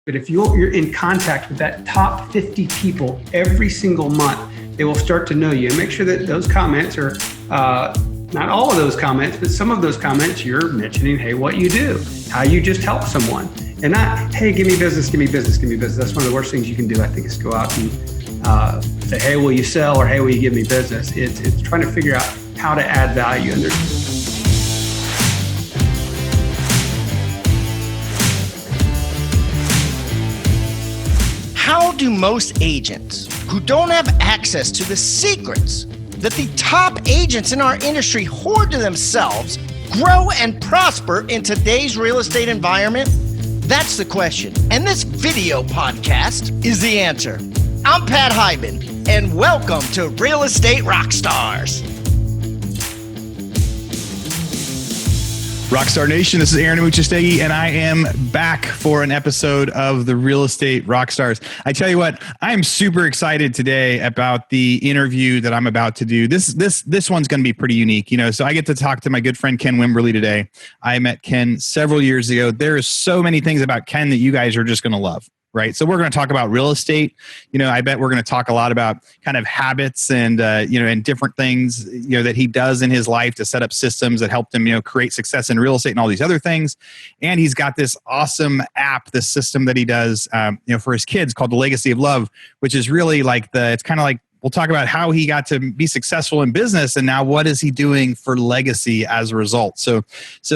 But if you're in contact with that top 50 people every single month, they will start to know you. And make sure that those comments are, not all of those comments, but some of those comments you're mentioning, hey, what you do, how you just help someone. And not, hey, give me business, give me business, give me business. That's one of the worst things you can do, I think, is go out and say, hey, will you sell, or hey, will you give me business? It's trying to figure out how to add value. And How do most agents who don't have access to the secrets that the top agents in our industry hoard to themselves grow and prosper in today's real estate environment? That's the question. And this video podcast is the answer. I'm Pat Hyben, and welcome to Real Estate Rockstars. Rockstar Nation, this is Aaron Amuchastegui, and I am back for an episode of the Real Estate Rockstars. I tell you what, I am super excited today about the interview that I'm about to do. This one's going to be pretty unique, so I get to talk to my good friend Ken Wimberly today. I met Ken several years ago. There is so many things about Ken that you guys are just going to love. Right. So we're going to talk about real estate. I bet we're going to talk a lot about kind of habits and, and different things, that he does in his life to set up systems that helped him, create success in real estate and all these other things. And he's got this awesome app, this system that he does, for his kids called the Legacy of Love, which is really it's kind of like, we'll talk about how he got to be successful in business, and now what is he doing for legacy as a result. So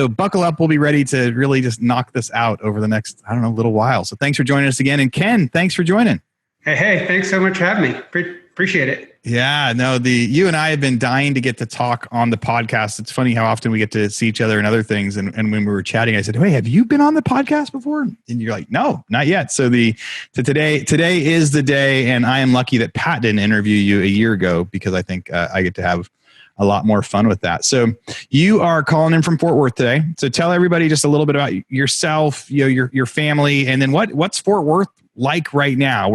buckle up. We'll be ready to really just knock this out over the next, little while. So thanks for joining us again. And Ken, thanks for joining. Hey, thanks so much for having me. Appreciate it. Yeah, no, you and I have been dying to get to talk on the podcast. It's funny how often we get to see each other and other things. And when we were chatting, I said, "Hey, have you been on the podcast before?" And you're like, "No, not yet." So today is the day, and I am lucky that Pat didn't interview you a year ago, because I think I get to have a lot more fun with that. So you are calling in from Fort Worth today. So tell everybody just a little bit about yourself, your family, and then what's Fort Worth like right now?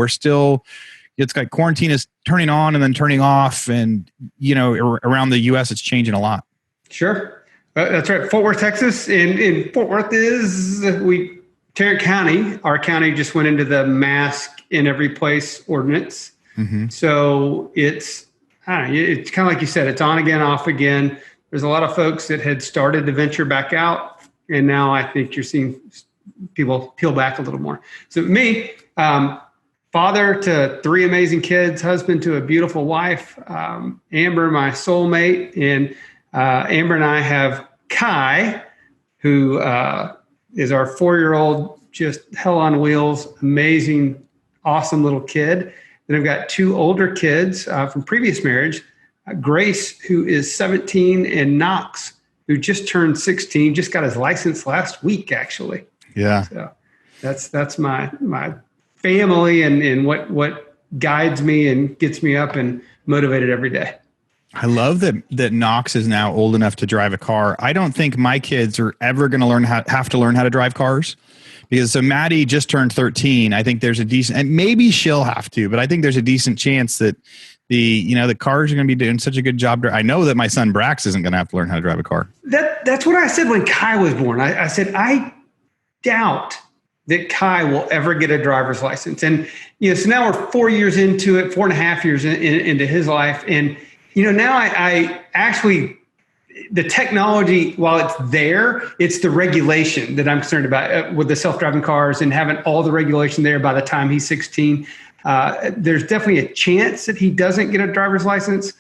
It's like quarantine is turning on and then turning off, and around the U.S. it's changing a lot. Sure, that's right. Fort Worth, Texas. In Fort Worth is Tarrant County. Our county just went into the mask in every place ordinance. Mm-hmm. So it's kind of like you said. It's on again, off again. There's a lot of folks that had started to venture back out, and now I think you're seeing people peel back a little more. So me. Father to three amazing kids, husband to a beautiful wife, Amber, my soulmate, and Amber and I have Kai, who is our 4-year-old, just hell on wheels, amazing, awesome little kid. Then I've got 2 older kids from previous marriage, Grace, who is 17, and Knox, who just turned 16, just got his license last week, actually. Yeah. So that's my family and what guides me and gets me up and motivated every day. I love that Knox is now old enough to drive a car. I don't think my kids are ever going to have to learn how to drive cars, because so Maddie just turned 13. I think there's a decent, and maybe she'll have to, but I think there's a decent chance that the cars are going to be doing such a good job. I know that my son Brax isn't going to have to learn how to drive a car. That's what I said when Kai was born. I said, I doubt that Kai will ever get a driver's license. And, so now we're 4 years into it, 4.5 years into his life. And, now I actually, the technology, while it's there, it's the regulation that I'm concerned about with the self-driving cars and having all the regulation there by the time he's 16. There's definitely a chance that he doesn't get a driver's license.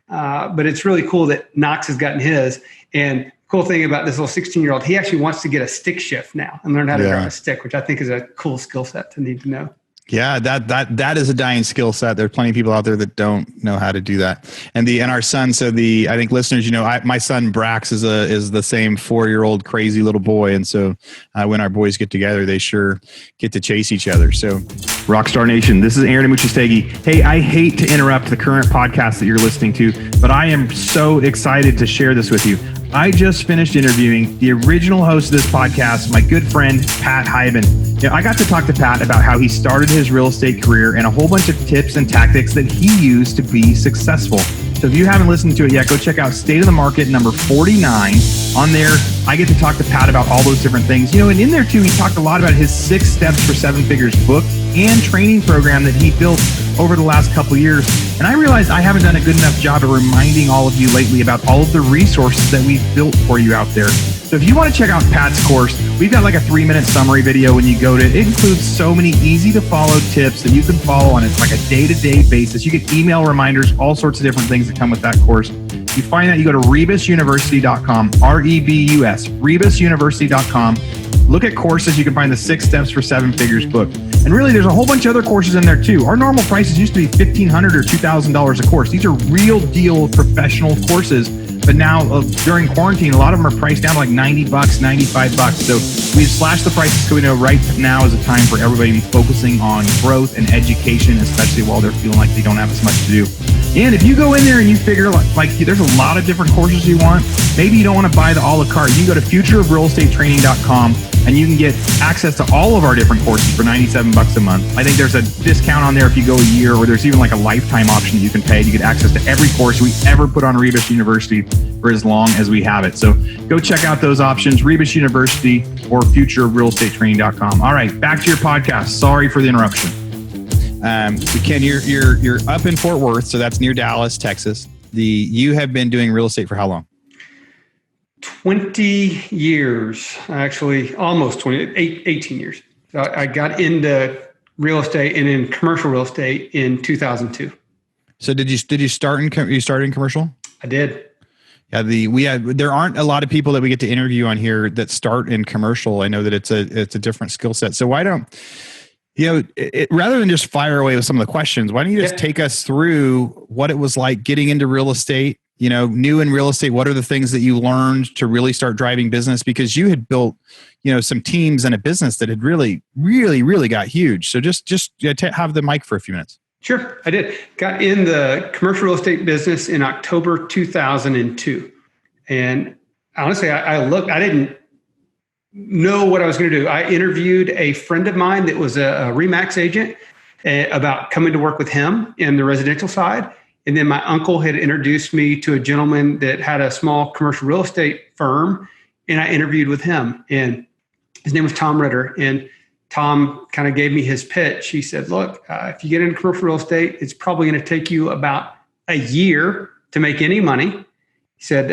But it's really cool that Knox has gotten his. And cool thing about this little 16-year-old, he actually wants to get a stick shift now and learn how to drive a stick, which I think is a cool skill set to need to know. Yeah, that is a dying skill set. There are plenty of people out there that don't know how to do that. And our son, I think listeners, my son Brax is the same 4-year-old crazy little boy, and so when our boys get together, they sure get to chase each other. So, Rockstar Nation, this is Aaron Amuchastegui. Hey, I hate to interrupt the current podcast that you're listening to, but I am so excited to share this with you. I just finished interviewing the original host of this podcast, my good friend, Pat Hyben. I got to talk to Pat about how he started his real estate career and a whole bunch of tips and tactics that he used to be successful. So if you haven't listened to it yet, go check out State of the Market number 49. On there, I get to talk to Pat about all those different things. And in there too, he talked a lot about his 6 Steps for 7 Figures book and training program that he built over the last couple of years. And I realized I haven't done a good enough job of reminding all of you lately about all of the resources that we've built for you out there. So if you want to check out Pat's course, we've got like a 3-minute summary video when you go to it. It includes so many easy to follow tips that you can follow on like a day-to-day basis. You get email reminders, all sorts of different things that come with that course. You find that, you go to rebusuniversity.com, R-E-B-U-S, rebusuniversity.com. Look at courses. You can find the 6 Steps for 7 Figures book. And really, there's a whole bunch of other courses in there too. Our normal prices used to be $1,500 or $2,000 a course. These are real deal professional courses. But now during quarantine, a lot of them are priced down to like $90, $95. So we've slashed the prices because we know right now is a time for everybody to be focusing on growth and education, especially while they're feeling like they don't have as much to do. And if you go in there and you figure like there's a lot of different courses you want, maybe you don't want to buy the a la carte. You can go to futureofrealestatetraining.com and you can get access to all of our different courses for $97 a month. I think there's a discount on there if you go a year, or there's even like a lifetime option that you can pay. You get access to every course we ever put on Rebus University for as long as we have it. So go check out those options, Rebus University or futureofrealestatetraining.com. All right, back to your podcast. Sorry for the interruption. So Ken, you're up in Fort Worth, so that's near Dallas, Texas. You have been doing real estate for how long? 20 years, actually, almost 18 years. So I got into real estate and in commercial real estate in 2002. So did you start in commercial? I did. Yeah, there aren't a lot of people that we get to interview on here that start in commercial. I know that it's a different skill set. So why don't rather than just fire away with some of the questions, why don't you just take us through what it was like getting into real estate? New in real estate, what are the things that you learned to really start driving business? Because you had built, some teams and a business that had really, really, really got huge. So just have the mic for a few minutes. Sure, I did. Got in the commercial real estate business in October 2002. And honestly, I didn't know what I was going to do. I interviewed a friend of mine that was a RE/MAX agent about coming to work with him in the residential side. And then my uncle had introduced me to a gentleman that had a small commercial real estate firm, and I interviewed with him. And his name was Tom Ritter. And Tom kind of gave me his pitch. He said, look, if you get into commercial real estate, it's probably going to take you about a year to make any money. He said,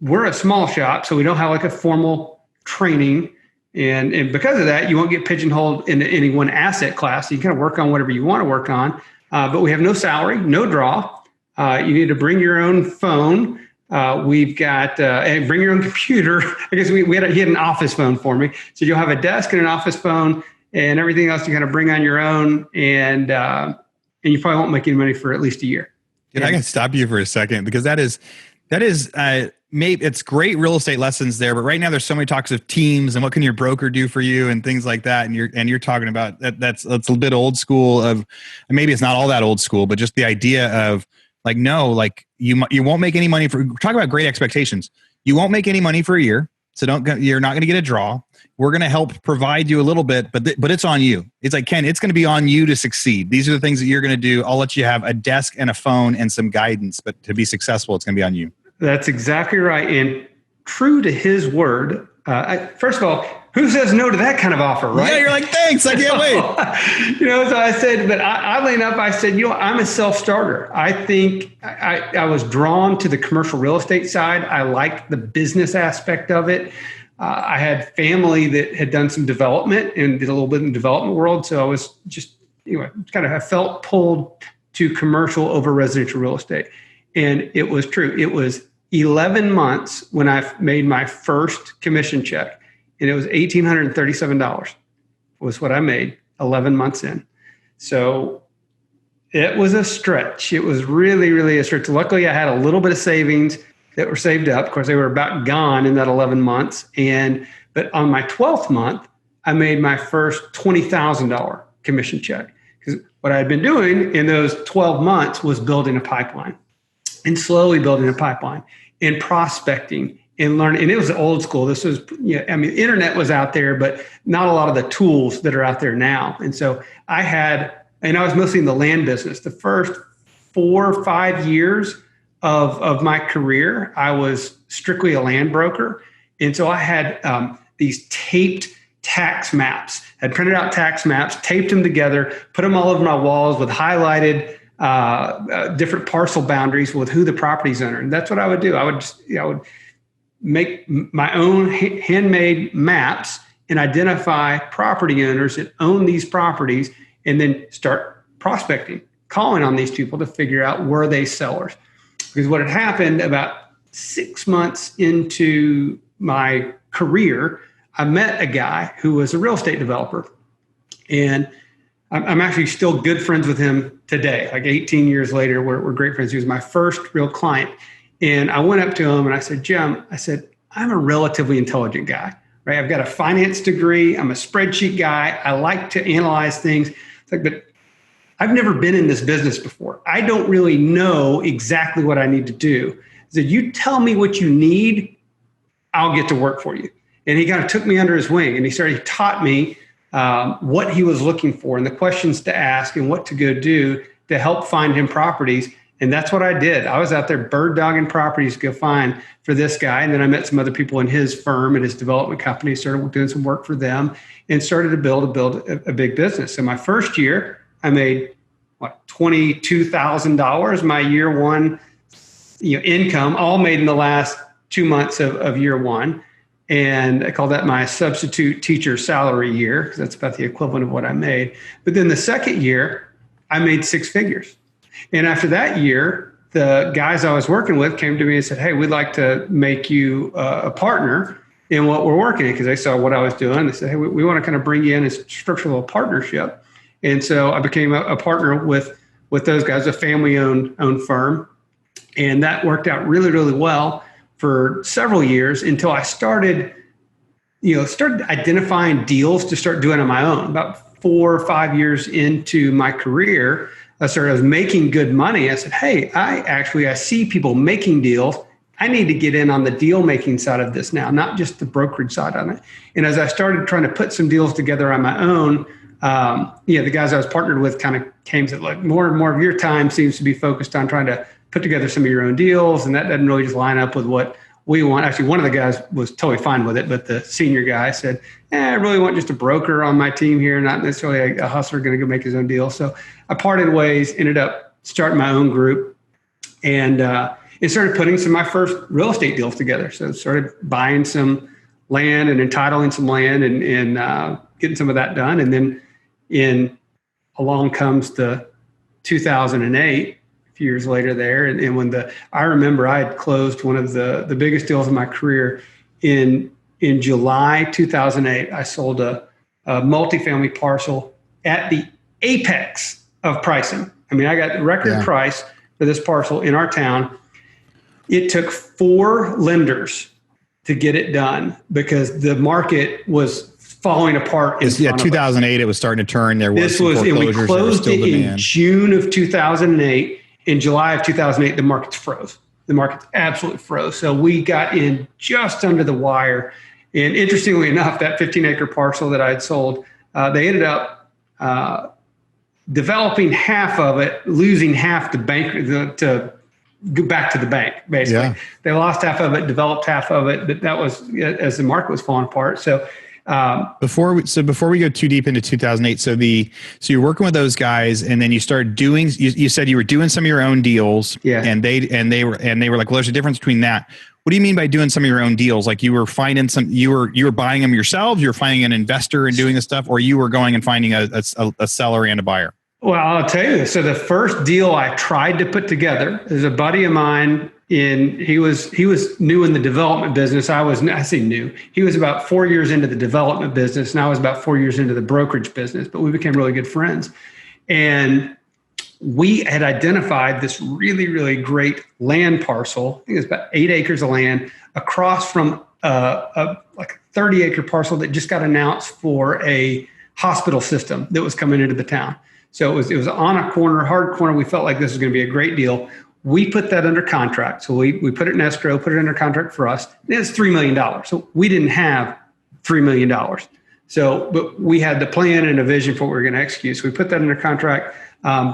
we're a small shop, so we don't have like a formal training. And because of that, you won't get pigeonholed into any one asset class. You can kind of work on whatever you want to work on. But we have no salary, no draw. You need to bring your own phone. We've got and bring your own computer. I guess he had an office phone for me. So you'll have a desk and an office phone, and everything else you kind of bring on your own. And you probably won't make any money for at least a year. And I can stop you for a second, because that is maybe it's great real estate lessons there, but right now there's so many talks of teams and what can your broker do for you and things like that. And you're talking about that's a bit old school of, maybe it's not all that old school, but just the idea of like, no, like you won't make any money for, talk about great expectations. You won't make any money for a year. So you're not going to get a draw. We're going to help provide you a little bit, but it's on you. It's like, Ken, it's going to be on you to succeed. These are the things that you're going to do. I'll let you have a desk and a phone and some guidance, but to be successful, it's going to be on you. That's exactly right. And true to his word, first of all, who says no to that kind of offer, right? Yeah, you're like, thanks, I can't wait. So I said, but oddly enough, I said, I'm a self-starter. I think I was drawn to the commercial real estate side. I liked the business aspect of it. I had family that had done some development and did a little bit in the development world. So I was just, I felt pulled to commercial over residential real estate. And it was true. It was 11 months when I made my first commission check, and it was $1,837 was what I made 11 months in. So it was a stretch. It was really, really a stretch. Luckily, I had a little bit of savings that were saved up. Of course, they were about gone in that 11 months. But on my 12th month, I made my first $20,000 commission check. Because what I had been doing in those 12 months was building a pipeline and slowly building a pipeline and prospecting and learning. And it was old school. This was, internet was out there, but not a lot of the tools that are out there now. And so I was mostly in the land business. The first 4 or 5 years of my career, I was strictly a land broker. And so I had these taped tax maps, had printed out tax maps, taped them together, put them all over my walls with highlighted different parcel boundaries with who the property's owner. And that's what I would do. I would make my own handmade maps and identify property owners that own these properties, and then start prospecting, calling on these people to figure out were they sellers. Because what had happened about 6 months into my career, I met a guy who was a real estate developer. And I'm actually still good friends with him today. Like 18 years later, we're great friends. He was my first real client. And I went up to him and I said, Jim, I'm a relatively intelligent guy, right? I've got a finance degree. I'm a spreadsheet guy. I like to analyze things. It's like, but I've never been in this business before. I don't really know exactly what I need to do. He said, you tell me what you need, I'll get to work for you. And he kind of took me under his wing, and he taught me what he was looking for and the questions to ask and what to go do to help find him properties. And that's what I did. I was out there bird dogging properties to go find for this guy. And then I met some other people in his firm and his development company, started doing some work for them, and started to build a big business. So my first year, I made $22,000. My year one income, all made in the last 2 months of year one. And I call that my substitute teacher salary year, because that's about the equivalent of what I made. But then the second year, I made 6 figures. And after that year, the guys I was working with came to me and said, hey, we'd like to make you a partner in what we're working in, because they saw what I was doing. They said, hey, we want to kind of bring you in as structural partnership. And so I became a partner with those guys, a family-owned firm. And that worked out really, really well for several years until I started identifying deals to start doing on my own. About 4 or 5 years into my career, I was making good money. I said, hey, I see people making deals. I need to get in on the deal making side of this now, not just the brokerage side on it. And as I started trying to put some deals together on my own, the guys I was partnered with kind of came to like, more and more of your time seems to be focused on trying to put together some of your own deals. And that doesn't really just line up with what we want. Actually, one of the guys was totally fine with it, but the senior guy said, I really want just a broker on my team here, not necessarily a hustler going to go make his own deal. So I parted ways, ended up starting my own group, and started putting some of my first real estate deals together. So started buying some land and entitling some land and getting some of that done. And then along comes the 2008, a few years later there. And I remember I had closed one of the biggest deals of my career in July 2008. I sold a multifamily parcel at the apex of pricing. I mean, I got the record price for this parcel in our town. It took 4 lenders to get it done because the market was falling apart. 2008. It was starting to turn. There was we closed it in June of 2008. In July of 2008, the markets froze. The markets absolutely froze. So we got in just under the wire. And interestingly enough, that 15-acre parcel that I had sold, they ended up developing half of it, losing half to go back to the bank, basically. Yeah. They lost half of it, developed half of it. But that was as the market was falling apart. So before we go too deep into 2008, so you're working with those guys, and then you started doing. You said you were doing some of your own deals, and they were like, well, there's a difference between that. What do you mean by doing some of your own deals? Like you were finding you were buying them yourselves, you're finding an investor and doing this stuff, or you were going and finding a seller and a buyer? Well, I'll tell you. So the first deal I tried to put together is a buddy of mine. He was new in the development business. I say new. He was about 4 years into the development business, and I was about 4 years into the brokerage business. But we became really good friends, and we had identified this really, really great land parcel. I think it was about 8 acres of land across from a 30-acre parcel that just got announced for a hospital system that was coming into the town. So it was on a corner, hard corner. We felt like this was going to be a great deal. We put that under contract. So we put it in escrow, put it under contract for us. And it's $3 million. So we didn't have $3 million. But we had the plan and a vision for what we were going to execute. So we put that under contract,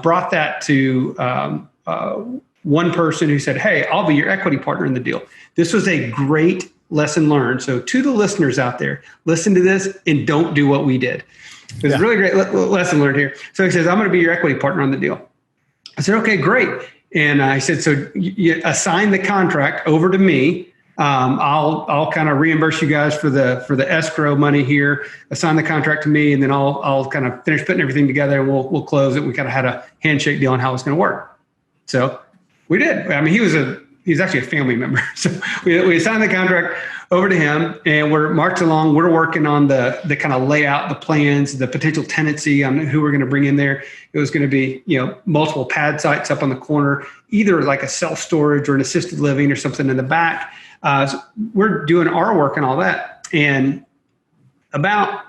brought that to one person who said, "Hey, I'll be your equity partner in the deal." This was a great lesson learned. So to the listeners out there, listen to this and don't do what we did. It was a really great lesson learned here. So he says, "I'm going to be your equity partner on the deal." I said, "Okay, great." And I said, "So you assign the contract over to me. I'll kind of reimburse you guys for the escrow money here. Assign the contract to me, and then I'll kind of finish putting everything together, and we'll close it." We kind of had a handshake deal on how it's going to work. So we did. I mean, he was actually a family member. So we assigned the contract over to him, and we're marched along. We're working on the kind of layout, the plans, the potential tenancy on who we're going to bring in there. It was going to be, multiple pad sites up on the corner, either like a self-storage or an assisted living or something in the back. So we're doing our work and all that. And about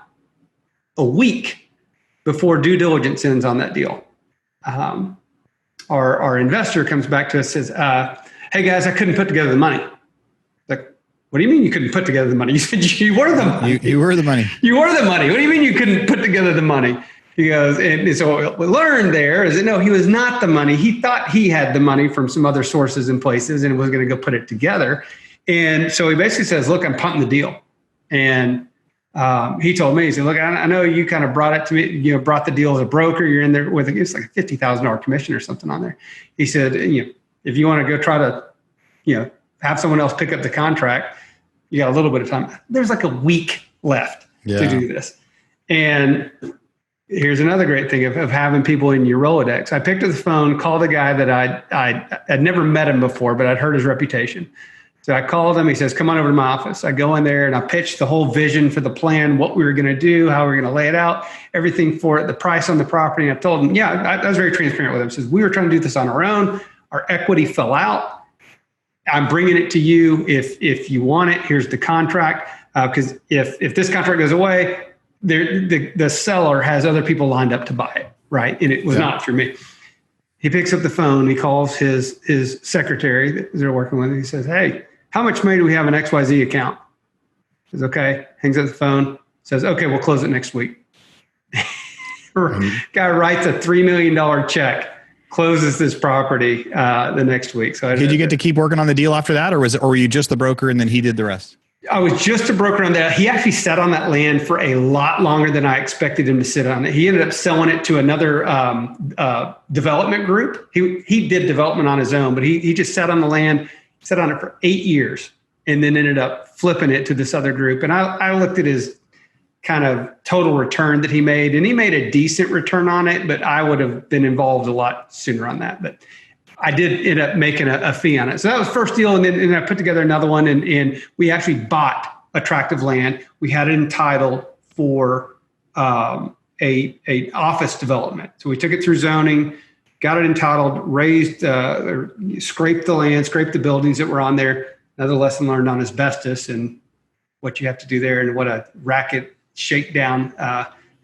a week before due diligence ends on that deal, our investor comes back to us and says, "Hey guys, I couldn't put together the money." Like, "What do you mean you couldn't put together the money? You said you were the money. You were the money. You were the money. What do you mean you couldn't put together the money?" He goes, and so what we learned there is that no, he was not the money. He thought he had the money from some other sources and places and was going to go put it together. And so he basically says, "Look, I'm punting the deal." And he told me, he said, "Look, I know you kind of brought it to me, brought the deal as a broker. You're in there with, it's like a $50,000 commission or something on there." He said, "If you want to go try to, have someone else pick up the contract, you got a little bit of time." There's like a week left to do this. And here's another great thing of having people in your Rolodex. I picked up the phone, called a guy that I'd never met him before, but I'd heard his reputation. So I called him. He says, "Come on over to my office." I go in there and I pitched the whole vision for the plan, what we were going to do, how we were going to lay it out, everything for it, the price on the property. And I told him, I was very transparent with him. He says, "We were trying to do this on our own. Our equity fell out. I'm bringing it to you. If you want it, here's the contract. Because if this contract goes away, the seller has other people lined up to buy it, right? And it was not through me." He picks up the phone. He calls his secretary that they're working with. He says, "Hey, how much money do we have in XYZ account?" He says, "Okay." Hangs up the phone. Says, "Okay, we'll close it next week." Guy writes a $3 million check. Closes this property the next week. So did you get to keep working on the deal after that, or were you just the broker and then he did the rest? I was just a broker on that. He actually sat on that land for a lot longer than I expected him to sit on it. He ended up selling it to another development group. He did development on his own, but he just sat on the land, sat on it for 8 years, and then ended up flipping it to this other group. And I looked at his kind of total return that he made, and he made a decent return on it, but I would have been involved a lot sooner on that. But I did end up making a fee on it. So that was the first deal. And then I put together another one, and we actually bought a tract of land. We had it entitled for a office development. So we took it through zoning, got it entitled, scraped the land, scraped the buildings that were on there. Another lesson learned on asbestos and what you have to do there, and what a racket shakedown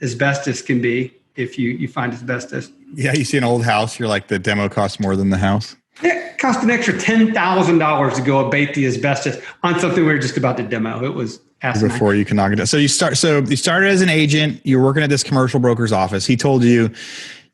asbestos can be if you find asbestos. Yeah, you see an old house, you're like, the demo costs more than the house. Yeah, it cost an extra $10,000 to go abate the asbestos on something we were just about to demo. It was asinine. Before you can knock it down. So you started as an agent, you're working at this commercial broker's office. He told you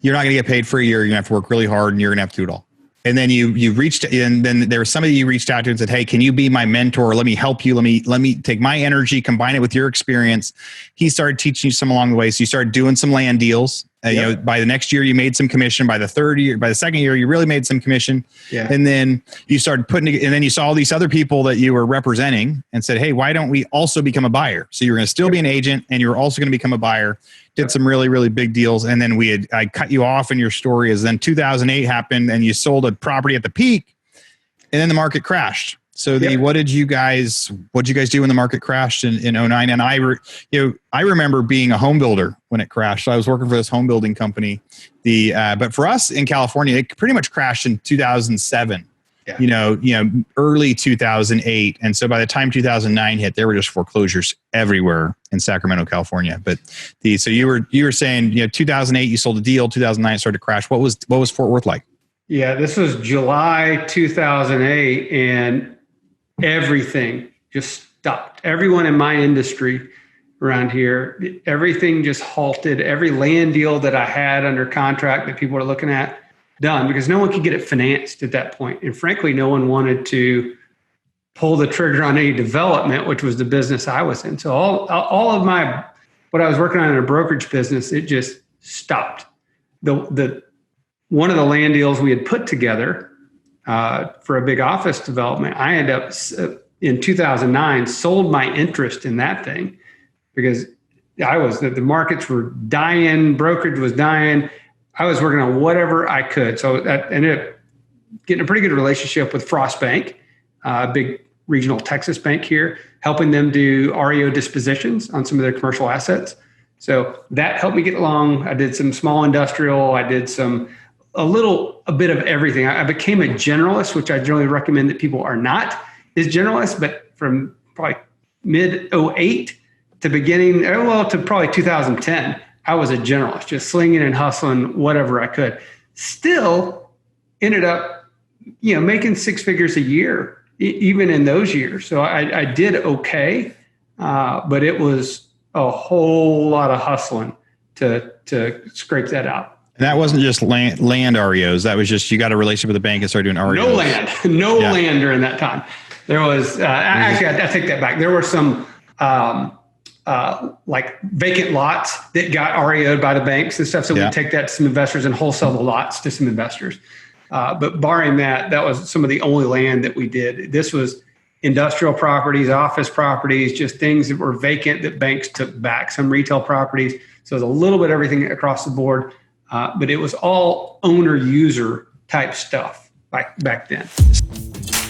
you're not going to get paid for a year, you're going to have to work really hard, and you're going to have to do it all. And then you reached, and then there was somebody you reached out to and said, "Hey, can you be my mentor? Let me help you. Let me take my energy, combine it with your experience." He started teaching you some along the way. So you started doing some land deals. By the next year, you made some commission. By the second year, you really made some commission. Yeah. And then you started and then you saw all these other people that you were representing and said, "Hey, why don't we also become a buyer?" So you're going to still be an agent, and you're also going to become a buyer. Did some really, really big deals. And then I cut you off in your story as then 2008 happened, and you sold a property at the peak, and then the market crashed. So what did you guys do when the market crashed in 2009? And I remember being a home builder when it crashed. So I was working for this home building company. But for us in California, it pretty much crashed in 2007. Yeah. Early 2008. And so by the time 2009 hit, there were just foreclosures everywhere in Sacramento, California. But so you were saying, 2008, you sold a deal, 2009 it started to crash. What was Fort Worth like? Yeah, this was July 2008, and everything just stopped. Everyone in my industry around here, everything just halted. Every land deal that I had under contract that people were looking at done because no one could get it financed at that point. And frankly, no one wanted to pull the trigger on any development, which was the business I was in. So all of what I was working on in a brokerage business, it just stopped. One of the land deals we had put together for a big office development, I ended up in 2009 sold my interest in that thing because the markets were dying, brokerage was dying. I was working on whatever I could. So I ended up getting a pretty good relationship with Frost Bank, a big regional Texas bank here, helping them do REO dispositions on some of their commercial assets. So that helped me get along. I did some small industrial. I did a bit of everything. I became a generalist, which I generally recommend that people are not as generalists, but from probably mid 08 to to probably 2010, I was a generalist, just slinging and hustling whatever I could. Still ended up, making six figures a year, even in those years. So I did okay, but it was a whole lot of hustling to scrape that out. And that wasn't just land REOs. That was just, you got a relationship with the bank and started doing REOs. No land during that time. There was, actually, I take that back. There were some like vacant lots that got REO'd by the banks and stuff. So we'd take that to some investors and wholesale the lots to some investors. But barring that was some of the only land that we did. This was industrial properties, office properties, just things that were vacant that banks took back, some retail properties. So it was a little bit of everything across the board. But it was all owner-user type stuff back then.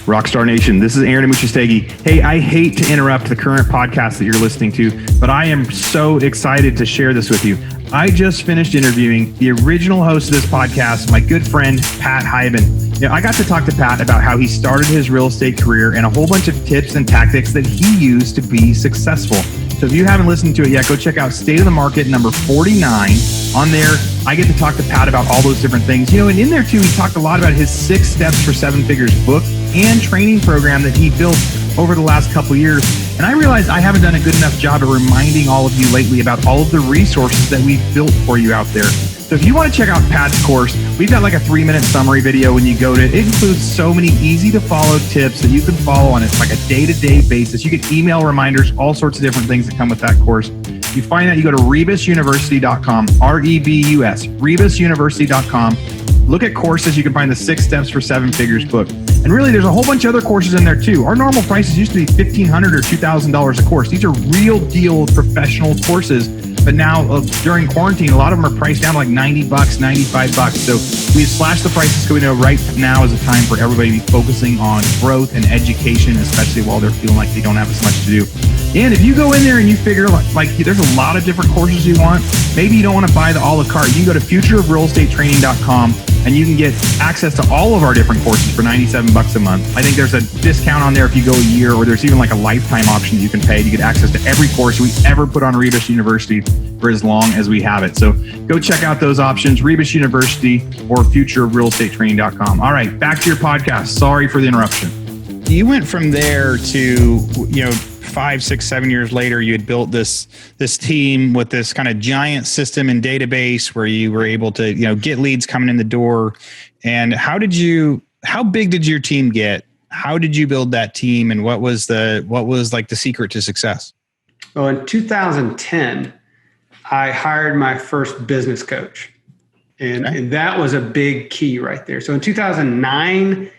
Rockstar Nation, this is Aaron Amuchastegui. Hey, I hate to interrupt the current podcast that you're listening to, but I am so excited to share this with you. I just finished interviewing the original host of this podcast, my good friend, Pat Hyben. I got to talk to Pat about how he started his real estate career and a whole bunch of tips and tactics that he used to be successful. So if you haven't listened to it yet, go check out State of the Market number 49. On there, I get to talk to Pat about all those different things. And in there too, he talked a lot about his 6 Steps for 7 Figures book and training program that he built over the last couple of years. And I realized I haven't done a good enough job of reminding all of you lately about all of the resources that we've built for you out there. So if you want to check out Pat's course, we've got like a 3-minute summary video when you go to it. It includes so many easy to follow tips that you can follow on it like a day-to-day basis. You get email reminders, all sorts of different things that come with that course. You find that, you go to rebusuniversity.com, REBUS, rebusuniversity.com. Look at courses. You can find the 6 Steps for 7 Figures book. And really, there's a whole bunch of other courses in there too. Our normal prices used to be $1,500 or $2,000 a course. These are real deal professional courses. But now during quarantine, a lot of them are priced down to like $90, $95. So we've slashed the prices because we know right now is a time for everybody to be focusing on growth and education, especially while they're feeling like they don't have as much to do. And if you go in there and you figure like there's a lot of different courses you want, maybe you don't want to buy the a la carte. You can go to futureofrealestatetraining.com and you can get access to all of our different courses for $97 a month. I think there's a discount on there if you go a year, or there's even like a lifetime option that you can pay to get access to every course we ever put on Rebus University for as long as we have it. So go check out those options, Rebus University or futureofrealestatetraining.com. All right, back to your podcast. Sorry for the interruption. You went from there to, 5, 6, 7 years later, you had built this team with this kind of giant system and database where you were able to, get leads coming in the door. And how big did your team get? How did you build that team? And what was like the secret to success? Well, in 2010, I hired my first business coach. And that was a big key right there. So in 2009,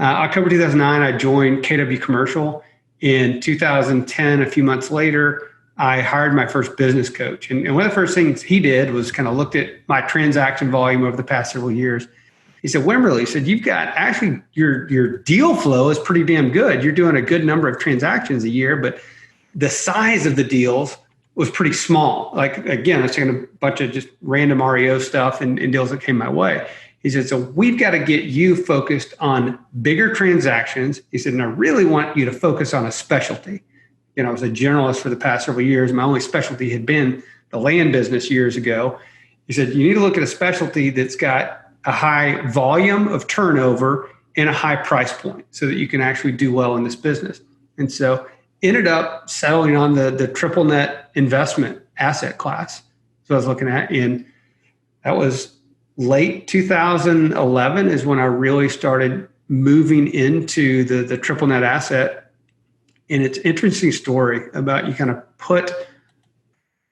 October 2009, I joined KW Commercial. In 2010, a few months later, I hired my first business coach. And one of the first things he did was kind of looked at my transaction volume over the past several years. He said, Wimberly, he said, you've got actually your deal flow is pretty damn good. You're doing a good number of transactions a year, but the size of the deals was pretty small. Like, again, I was taking a bunch of just random REO stuff and deals that came my way. He said, so we've got to get you focused on bigger transactions. He said, and I really want you to focus on a specialty. I was a generalist for the past several years. My only specialty had been the land business years ago. He said, you need to look at a specialty that's got a high volume of turnover and a high price point so that you can actually do well in this business. And so ended up settling on the triple net investment asset class. So I was looking at, and that was late 2011 is when I really started moving into the triple net asset. And it's an interesting story about you kind of put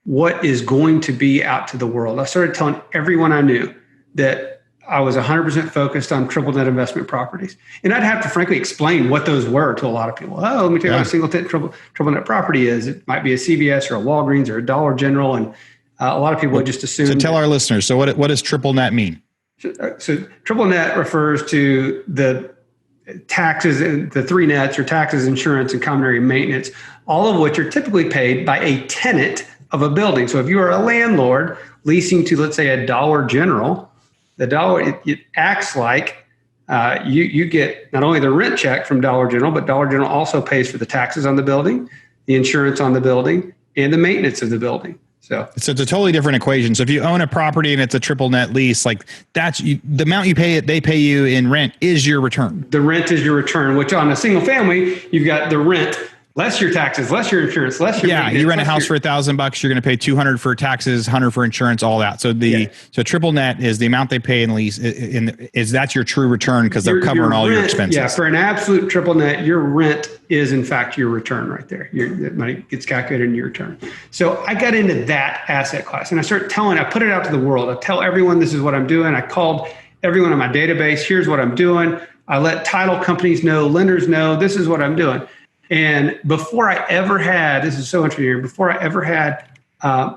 what is going to be out to the world. I started telling everyone I knew that I was 100% focused on triple net investment properties. And I'd have to frankly explain what those were to a lot of people. Oh, let me tell you what a single triple net property is. It might be a CVS or a Walgreens or a Dollar General. And a lot of people would just assume. So tell our listeners, so what does triple net mean? So triple net refers to the taxes, the three nets, or taxes, insurance, and common area maintenance, all of which are typically paid by a tenant of a building. So if you are a landlord leasing to, let's say, a Dollar General, it acts like you get not only the rent check from Dollar General, but Dollar General also pays for the taxes on the building, the insurance on the building, and the maintenance of the building. So it's a totally different equation. So if you own a property and it's a triple net lease, like the amount you pay they pay you in rent is your return. The rent is your return, which on a single family, you've got the rent less your taxes, less your insurance, less your maintenance. You rent a house for $1,000, you're going to pay $200 for taxes, $100 for insurance, all that. So so triple net is the amount they pay in lease. Is that's your true return because they're covering all your expenses. Yeah, for an absolute triple net, your rent is in fact your return right there. That money gets calculated in your return. So I got into that asset class and I put it out to the world. I tell everyone this is what I'm doing. I called everyone in my database. Here's what I'm doing. I let title companies know, lenders know, this is what I'm doing. And before I ever had, this is so interesting, before I ever had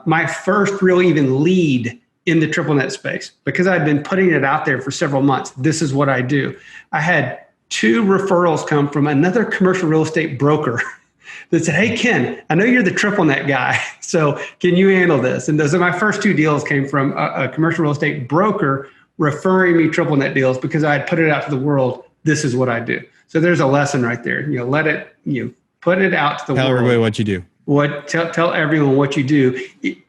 my first real even lead in the triple net space, because I'd been putting it out there for several months, this is what I do. I had 2 referrals come from another commercial real estate broker that said, hey, Ken, I know you're the triple net guy, so can you handle this? And those are my first 2 deals came from a commercial real estate broker referring me triple net deals because I had put it out to the world. This is what I do. So there's a lesson right there. Put it out to the world. Tell everybody what you do. Tell everyone what you do,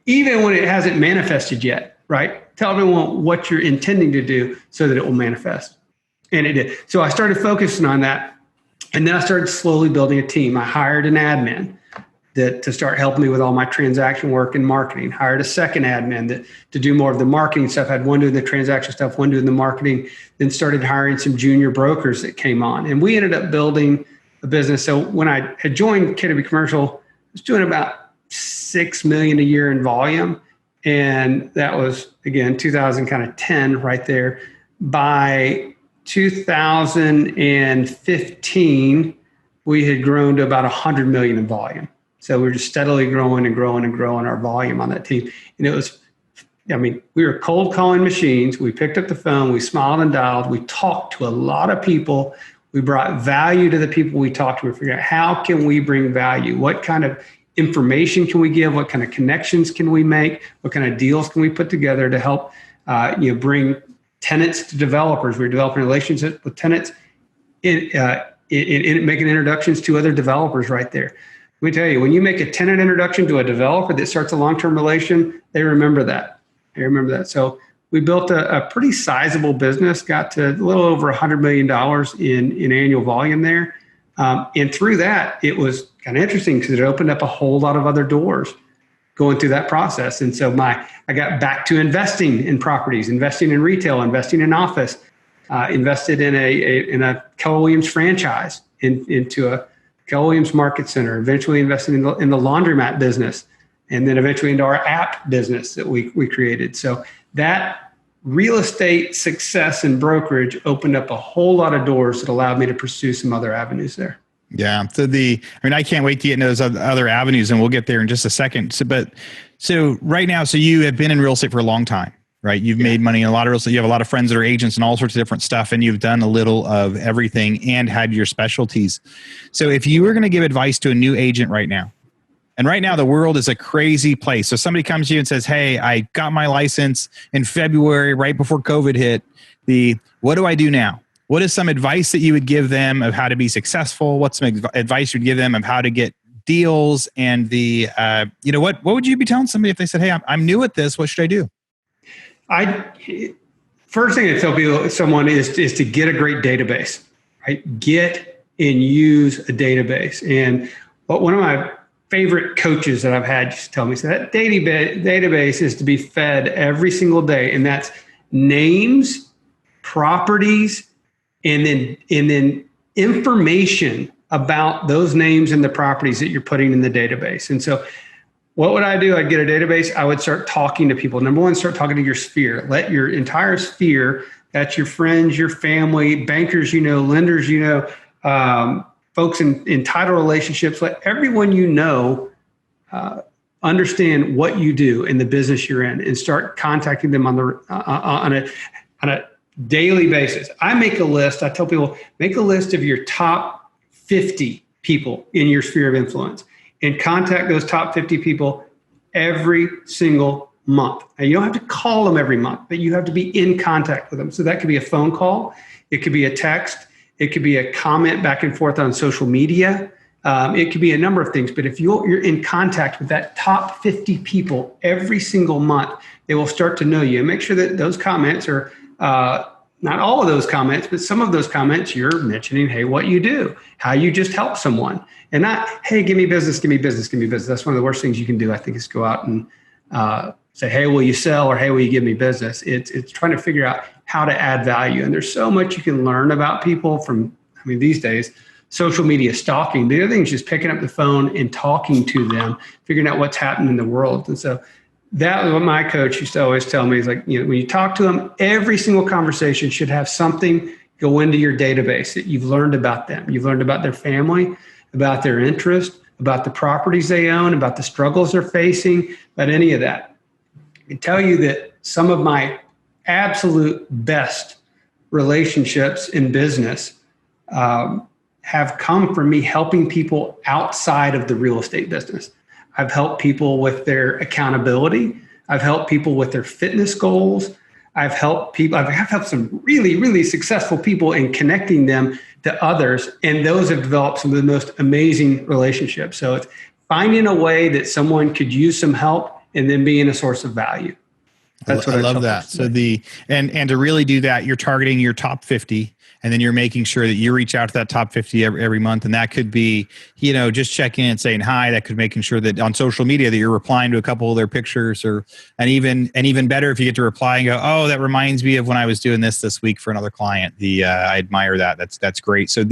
even when it hasn't manifested yet, right? Tell everyone what you're intending to do so that it will manifest. And it did. So I started focusing on that. And then I started slowly building a team. I hired an admin to start helping me with all my transaction work and marketing. Hired a second admin to do more of the marketing stuff. I had one doing the transaction stuff, one doing the marketing, then started hiring some junior brokers that came on. And we ended up building a business. So when I had joined KW Commercial, I was doing about $6 million a year in volume. And that was, again, 2010 right there. By 2015, we had grown to about 100 million in volume. So we were just steadily growing and growing and growing our volume on that team. And it was, we were cold calling machines. We picked up the phone, we smiled and dialed. We talked to a lot of people. We brought value to the people we talked to. We figured out how can we bring value? What kind of information can we give? What kind of connections can we make? What kind of deals can we put together to help bring tenants to developers? We're developing relationships with tenants in making introductions to other developers right there. Let me tell you, when you make a tenant introduction to a developer that starts a long-term relation, they remember that. So we built a pretty sizable business, got to a little over $100 million in annual volume there. And through that, it was kind of interesting because it opened up a whole lot of other doors going through that process. And so I got back to investing in properties, investing in retail, investing in office, invested in a Keller Williams franchise, into a Keller Williams Market Center, eventually invested in the laundromat business, and then eventually into our app business that we created. So that real estate success and brokerage opened up a whole lot of doors that allowed me to pursue some other avenues there. Yeah. So I can't wait to get into those other avenues, and we'll get there in just a second. So right now, so you have been in real estate for a long time, right? You've made money in a lot of real estate. You have a lot of friends that are agents and all sorts of different stuff, and you've done a little of everything and had your specialties. So if you were going to give advice to a new agent right now, and right now the world is a crazy place. So somebody comes to you and says, hey, I got my license in February, right before COVID hit. What do I do now? What is some advice that you would give them of how to be successful? What's some advice you'd give them of how to get deals? And what would you be telling somebody if they said, hey, I'm new at this, what should I do? First thing I tell someone is to get a great database, right? Get and use a database. And one of my favorite coaches that I've had just tell me, so that database is to be fed every single day. And names, properties, and then information about those names and the properties that you're putting in the database. And so what would I do? I'd get a database. I would start talking to people. Number one, start talking to your sphere. Let your entire sphere, that's your friends, your family, bankers, lenders, folks in title relationships, let everyone understand what you do in the business you're in, and start contacting them on a daily basis. I make a list. I tell people, make a list of your top 50 people in your sphere of influence and contact those top 50 people every single month. Now, you don't have to call them every month, but you have to be in contact with them. So that could be a phone call. It could be a text. It could be a comment back and forth on social media. It could be a number of things. But if you're in contact with that top 50 people every single month, they will start to know you. And make sure that those comments are not all of those comments, but some of those comments you're mentioning, hey, what you do, how you just help someone. And not, hey, give me business, give me business, give me business. That's one of the worst things you can do, I think, is go out and say, hey, will you sell, or hey, will you give me business? It's trying to figure out how to add value. And there's so much you can learn about people from, these days, social media stalking. The other thing is just picking up the phone and talking to them, figuring out what's happening in the world. And so that was what my coach used to always tell me, is like, when you talk to them, every single conversation should have something go into your database that you've learned about them. You've learned about their family, about their interest, about the properties they own, about the struggles they're facing, about any of that. I can tell you that some of my absolute best relationships in business have come from me helping people outside of the real estate business. I've helped people with their accountability. I've helped people with their fitness goals. I've helped some really, really successful people in connecting them to others. And those have developed some of the most amazing relationships. So it's finding a way that someone could use some help and then being a source of value. That's what I love that. So and to really do that, you're targeting your top 50, and then you're making sure that you reach out to that top 50 every month. And that could be, just checking in and saying hi. That could making sure that on social media that you're replying to a couple of their pictures, and even better if you get to reply and go, oh, that reminds me of when I was doing this week for another client. I admire that. That's great. So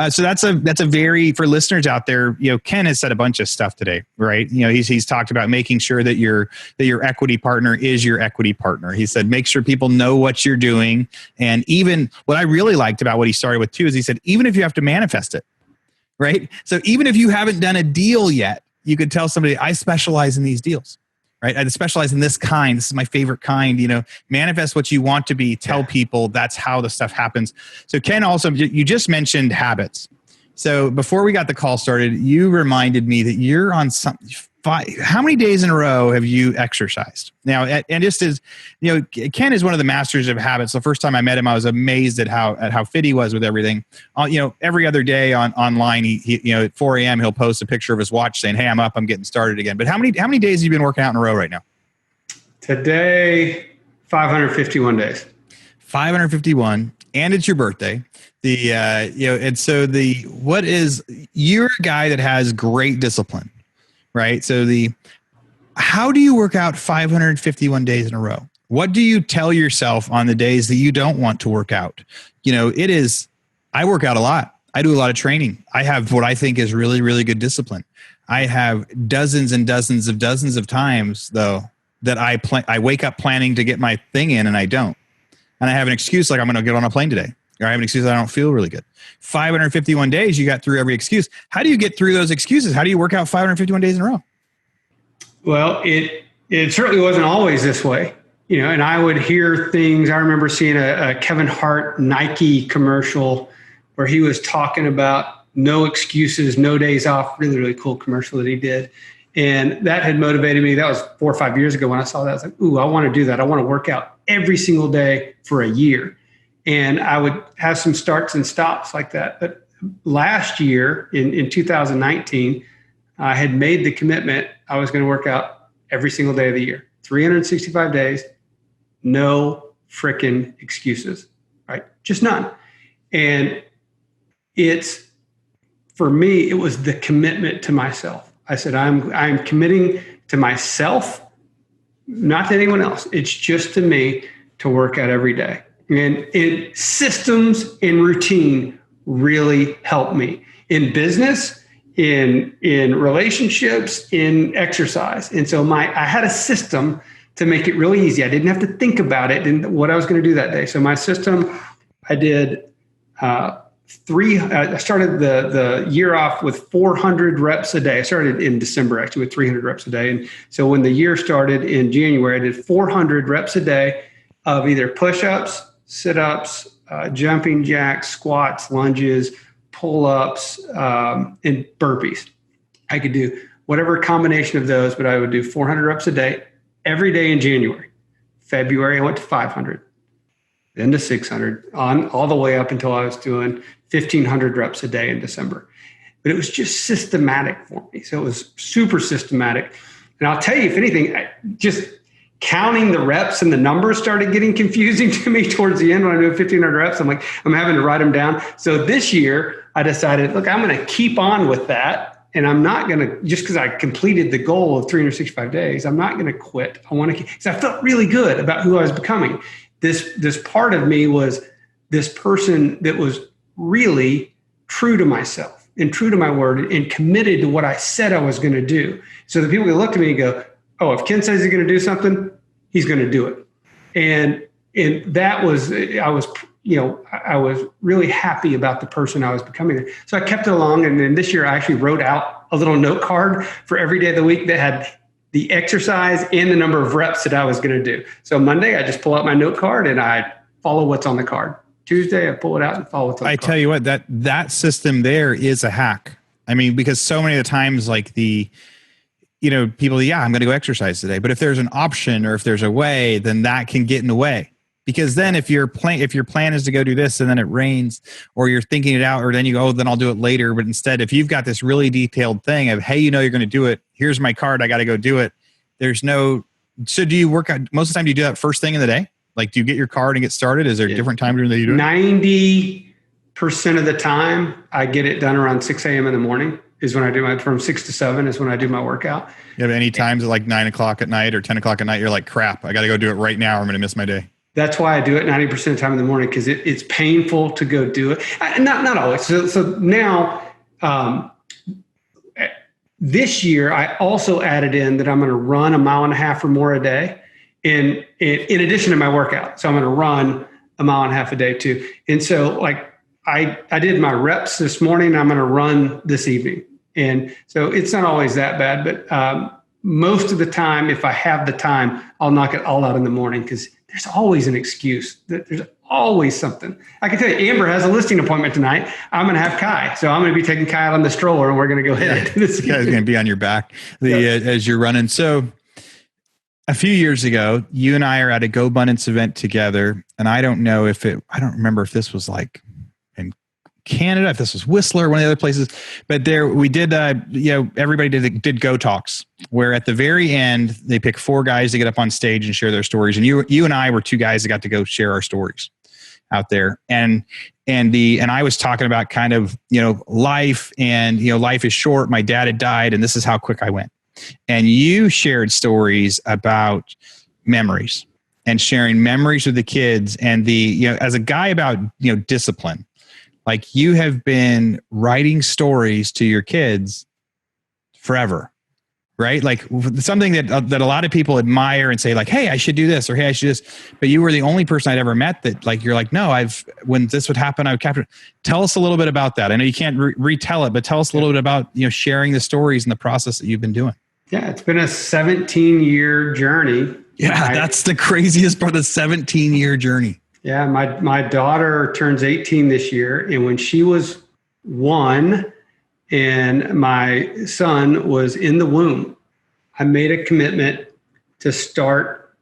so that's a very, for listeners out there, Ken has said a bunch of stuff today, right? He's talked about making sure that your equity partner is your equity partner. He said, make sure people know what you're doing. And even what I really liked about what he started with too, is he said, even if you have to manifest it, right? So even if you haven't done a deal yet, you could tell somebody, I specialize in these deals, right? I specialize in this kind. This is my favorite kind, manifest what you want to be, tell people that's how the stuff happens. So Ken, also, you just mentioned habits. So before we got the call started, you reminded me that you're on how many days in a row have you exercised? Now, and just as, Ken is one of the masters of habits. The first time I met him, I was amazed at how fit he was with everything. Every other day online, he at 4 a.m. he'll post a picture of his watch saying, hey, I'm up, I'm getting started again. But how many days have you been working out in a row right now? Today, 551 days. 551, and it's your birthday. And so you're a guy that has great discipline. Right. So how do you work out 551 days in a row? What do you tell yourself on the days that you don't want to work out? I work out a lot. I do a lot of training. I have what I think is really, really good discipline. I have dozens and dozens of times though, that I wake up planning to get my thing in and I don't. And I have an excuse like I'm going to get on a plane today. Or I have an excuse that I don't feel really good. 551 days, you got through every excuse. How do you get through those excuses? How do you work out 551 days in a row? Well, it certainly wasn't always this way, and I would hear things. I remember seeing a Kevin Hart Nike commercial where he was talking about no excuses, no days off, really, really cool commercial that he did. And that had motivated me. That was 4 or 5 years ago when I saw that. I was like, ooh, I want to do that. I want to work out every single day for a year. And I would have some starts and stops like that. But last year in 2019, I had made the commitment I was going to work out every single day of the year, 365 days, no frickin' excuses, right? Just none. And for me, it was the commitment to myself. I said, I'm committing to myself, not to anyone else. It's just to me to work out every day. And systems and routine really helped me in business, in relationships, in exercise. And so I had a system to make it really easy. I didn't have to think about it and what I was going to do that day. So my system, I did I started the year off with 400 reps a day. I started in December actually with 300 reps a day. And so when the year started in January, I did 400 reps a day of either push-ups, sit-ups, jumping jacks, squats, lunges, pull-ups, and burpees. I could do whatever combination of those, but I would do 400 reps a day every day in January. February, I went to 500, then to 600, on all the way up until I was doing 1,500 reps a day in December. But it was just systematic for me. So it was super systematic. And I'll tell you, if anything, just counting the reps and the numbers started getting confusing to me towards the end when I do 1,500 reps. I'm having to write them down. So this year I decided, look, I'm going to keep on with that. And I'm not going to, just because I completed the goal of 365 days, I'm not going to quit. I want to, because I felt really good about who I was becoming. This part of me was this person that was really true to myself and true to my word and committed to what I said I was going to do. So the people that look at me and go, oh, if Ken says he's going to do something, he's going to do it. And that was, I was really happy about the person I was becoming. So I kept it along. And then this year I actually wrote out a little note card for every day of the week that had the exercise and the number of reps that I was going to do. So Monday, I just pull out my note card and I follow what's on the card. Tuesday, I pull it out and follow what's on the card. I tell you what, that system there is a hack. I mean, because so many of the times, like people, I'm going to go exercise today. But if there's an option or if there's a way, then that can get in the way. Because then if your plan is to go do this and then it rains, or you're thinking it out, or then you go, then I'll do it later. But instead, if you've got this really detailed thing of, hey, you're going to do it. Here's my card. I got to go do it. So do you work out most of the time? Do you do that first thing in the day? Like, do you get your card and get started? Is there a different time during the day you do it? 90% of the time I get it done around 6 a.m. in the morning is when I do from 6 to 7 is when I do my workout. You have any times at like 9 o'clock at night or 10 o'clock at night, you're like, crap, I got to go do it right now, or I'm going to miss my day? That's why I do it 90% of the time in the morning, because it's painful to go do it. Not always. So now, this year, I also added in that I'm going to run 1.5 miles or more a day in addition to my workout. So I'm going to run 1.5 miles a day too. And so like I did my reps this morning. I'm going to run this evening. And so it's not always that bad, but most of the time, if I have the time, I'll knock it all out in the morning, because there's always an excuse. There's always something. I can tell you, Amber has a listing appointment tonight. I'm going to have Kai. So I'm going to be taking Kai out on the stroller, and we're going to go hit it. This guy's going to be on your back as you're running. So a few years ago, you and I are at a Go Abundance event together. And I don't remember if this was like in Canada, if this was Whistler, one of the other places, but we did, everybody did Go Talks, where at the very end, they pick 4 guys to get up on stage and share their stories. And you and I were 2 guys that got to go share our stories out there. And I was talking about kind of, life, and, life is short. My dad had died, and this is how quick I went. And you shared stories about memories and sharing memories with the kids, and as a guy about, discipline. Like, you have been writing stories to your kids forever, right? Like something that a lot of people admire and say like, hey, I should do this, or hey, I should do this. But you were the only person I'd ever met that like, you're like, no, when this would happen, I would capture it. Tell us a little bit about that. I know you can't retell it, but tell us a little bit about, sharing the stories and the process that you've been doing. Yeah, it's been a 17-year journey. Yeah, that's the craziest part, the 17-year journey. Yeah, my daughter turns 18 this year, and when she was 1 and my son was in the womb, I made a commitment to start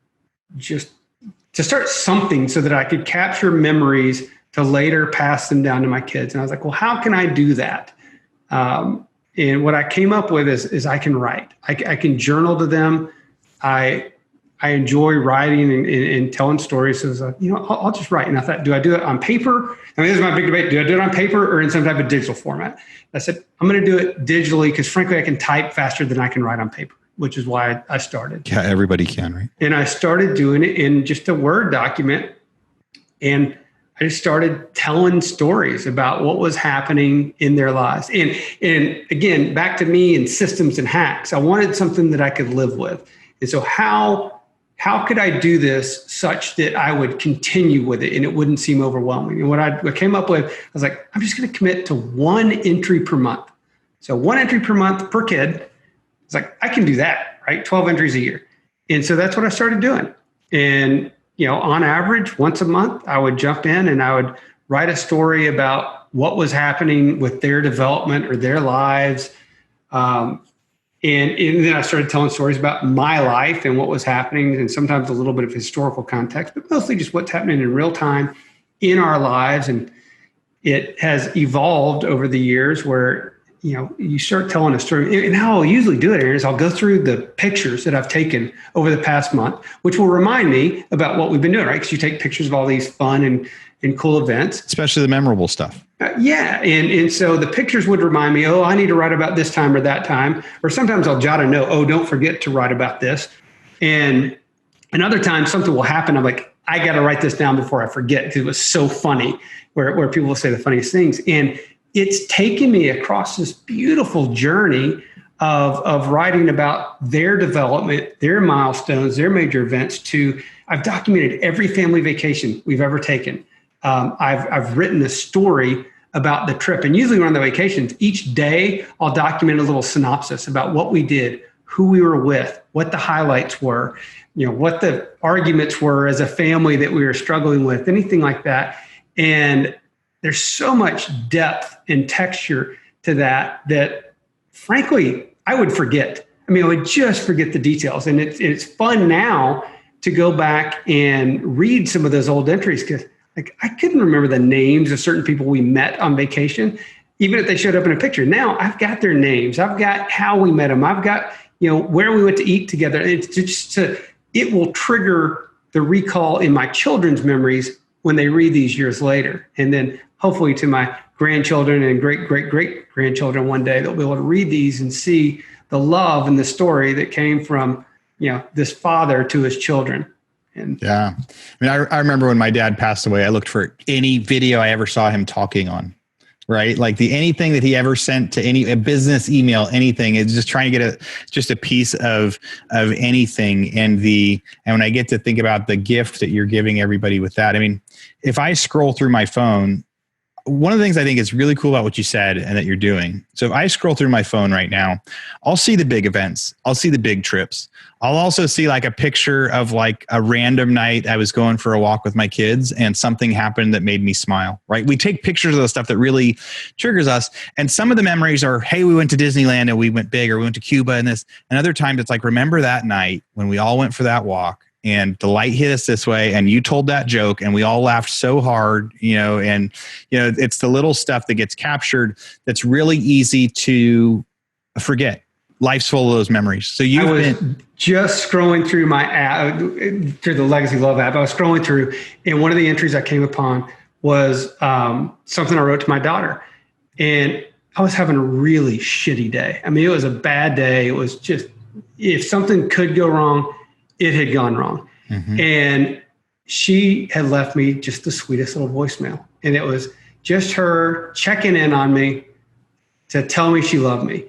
something so that I could capture memories to later pass them down to my kids. And I was like, well, how can I do that? And what I came up with is I can write. I can journal to them. I enjoy writing and telling stories. So I was like, I'll just write. And I thought, do I do it on paper? I mean, this is my big debate. Do I do it on paper or in some type of digital format? I said, I'm going to do it digitally, because frankly, I can type faster than I can write on paper. which is why I started. Yeah, everybody can, right? And I started doing it in just a Word document. And I just started telling stories about what was happening in their lives. And again, back to me and systems and hacks. I wanted something that I could live with. And so how could I do this such that I would continue with it and it wouldn't seem overwhelming? And what I came up with, I was like, I'm just going to commit to 1 entry per month. So 1 entry per month per kid. It's like, I can do that, right? 12 entries a year. And so that's what I started doing. And on average, once a month, I would jump in and I would write a story about what was happening with their development or their lives. And then I started telling stories about my life and what was happening, and sometimes a little bit of historical context, but mostly just what's happening in real time in our lives. And it has evolved over the years where you start telling a story. And how I'll usually do it is I'll go through the pictures that I've taken over the past month, which will remind me about what we've been doing, right? Because you take pictures of all these fun and cool events. Especially the memorable stuff. Yeah. And so the pictures would remind me, I need to write about this time or that time. Or sometimes I'll jot a note, don't forget to write about this. And other times something will happen. I'm like, I got to write this down before I forget, because it was so funny, where people will say the funniest things. And it's taken me across this beautiful journey of writing about their development, their milestones, their major events. I've documented every family vacation we've ever taken. I've written a story about the trip, and usually on the vacations, each day I'll document a little synopsis about what we did, who we were with, what the highlights were, what the arguments were as a family that we were struggling with, anything like that. And there's so much depth and texture to that frankly, I would forget. I would just forget the details. And it's fun now to go back and read some of those old entries, because I couldn't remember the names of certain people we met on vacation, even if they showed up in a picture. Now I've got their names. I've got how we met them. I've got, where we went to eat together. It will trigger the recall in my children's memories when they read these years later. And then hopefully to my grandchildren and great grandchildren one day, they'll be able to read these and see the love and the story that came from, this father to his children. And yeah. I remember when my dad passed away, I looked for any video I ever saw him talking on, right? Like anything that he ever sent to a business email, anything. It's just trying to get just a piece of anything. And when I get to think about the gift that you're giving everybody with that, if I scroll through my phone, one of the things I think is really cool about what you said and that you're doing. So if I scroll through my phone right now, I'll see the big events. I'll see the big trips. I'll also see a picture of a random night I was going for a walk with my kids and something happened that made me smile, right? We take pictures of the stuff that really triggers us. And some of the memories are, hey, we went to Disneyland and we went big, or we went to Cuba and this. And other times it's remember that night when we all went for that walk and the light hit us this way and you told that joke and we all laughed so hard, it's the little stuff that gets captured that's really easy to forget. Life's full of those memories. So I was just scrolling through my app, through the Legacy Love app. I was scrolling through, and one of the entries I came upon was something I wrote to my daughter. And I was having a really shitty day. It was a bad day. It was just, if something could go wrong, it had gone wrong. Mm-hmm. And she had left me just the sweetest little voicemail. And it was just her checking in on me to tell me she loved me.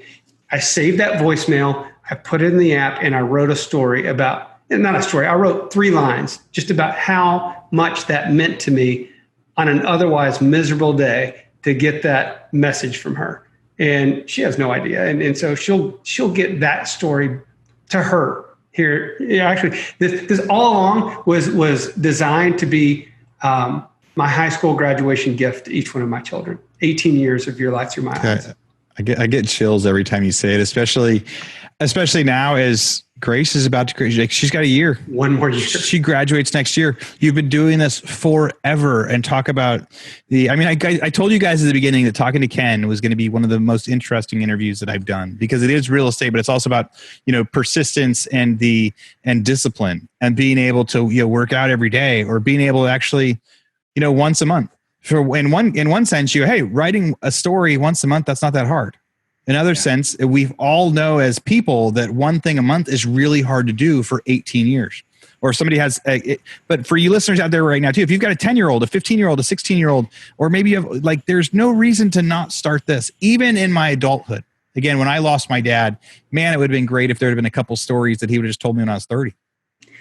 I saved that voicemail. I put it in the app and I wrote a story I wrote 3 lines just about how much that meant to me on an otherwise miserable day to get that message from her. And she has no idea. And so she'll get that story to her. Here, actually, this all along was designed to be my high school graduation gift to each one of my children. 18 years of your life through my eyes. I get chills every time you say it, especially now as Grace is about to graduate. She's got a year. One more year. She graduates next year. You've been doing this forever, and talk about I told you guys at the beginning that talking to Ken was going to be one of the most interesting interviews that I've done, because it is real estate, but it's also about, persistence and discipline and being able to, work out every day, or being able to actually, once a month. In one sense, hey, writing a story once a month, that's not that hard. Another sense, we all know as people that one thing a month is really hard to do for 18 years. Or somebody has, but for you listeners out there right now too, if you've got a 10-year-old, a 15-year-old, a 16-year-old, or maybe you have, like, there's no reason to not start this. Even in my adulthood, again, when I lost my dad, man, it would have been great if there had been a couple stories that he would have just told me when I was 30.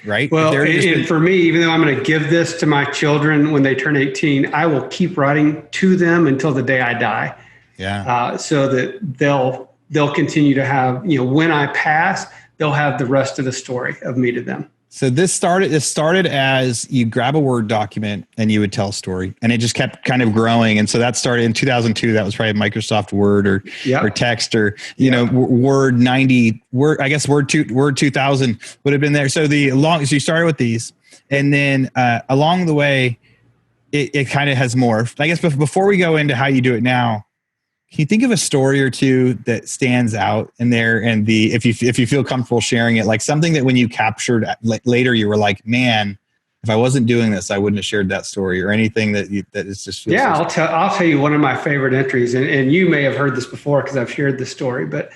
Right. Well, and for me, even though I'm going to give this to my children when they turn 18, I will keep writing to them until the day I die. Yeah. So that they'll continue to have, when I pass, they'll have the rest of the story of me to them. So this started as you grab a Word document and you would tell a story, and it just kept kind of growing. And so that started in 2002. That was probably Microsoft Word or text or, Word 90, I guess Word 2000 would have been there. So so you started with these, and then along the way, it kind of has morphed. I guess before we go into how you do it now, can you think of a story or two that stands out in there, and if you feel comfortable sharing it, like something that when you captured later, you were like, man, if I wasn't doing this, I wouldn't have shared that story, or anything that is just. Yeah, I'll tell you one of my favorite entries, and you may have heard this before because I've shared this story, but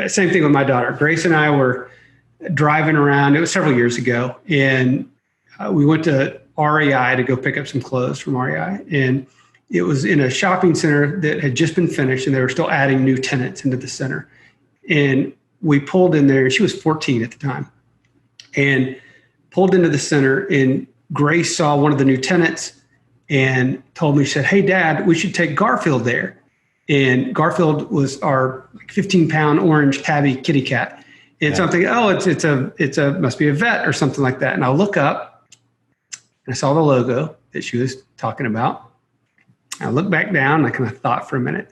same thing with my daughter. Grace and I were driving around. It was several years ago, and we went to REI to go pick up some clothes from REI, and it was in a shopping center that had just been finished, and they were still adding new tenants into the center. And we pulled in there. She was 14 at the time, and pulled into the center. And Grace saw one of the new tenants and told me, she said, "Hey, Dad, we should take Garfield there." And Garfield was our 15-pound orange tabby kitty cat. And something, it's a must be a vet or something like that. And I look up and I saw the logo that she was talking about. I looked back down and I kind of thought for a minute,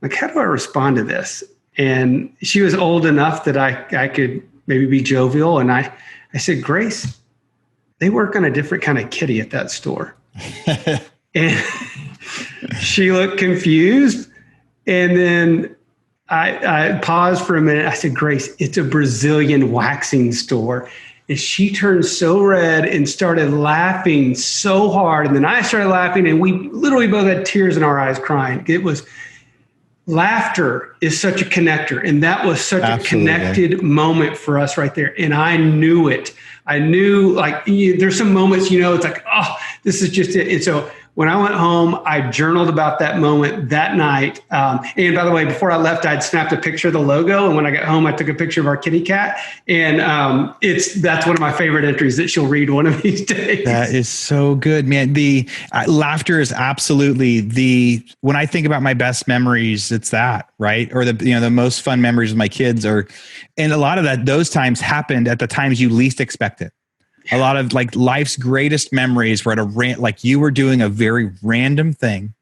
like, how do I respond to this? And she was old enough that I could maybe be jovial. And I said, "Grace, they work on a different kind of kitty at that store." And she looked confused. And then I paused for a minute. I said, "Grace, it's a Brazilian waxing store." And she turned so red and started laughing so hard. And then I started laughing, and we literally both had tears in our eyes crying. It was, laughter is such a connector. And that was such a connected moment for us right there. And I knew it. I knew, like, there's some moments, it's like, oh, this is just it. And so when I went home, I journaled about that moment that night. And by the way, before I left, I'd snapped a picture of the logo. And when I got home, I took a picture of our kitty cat. And that's one of my favorite entries that she'll read one of these days. That is so good, man. The laughter is absolutely when I think about my best memories, it's that, right? Or the most fun memories of my kids and a lot of those times happened at the times you least expect it. A lot of like life's greatest memories were at like you were doing a very random thing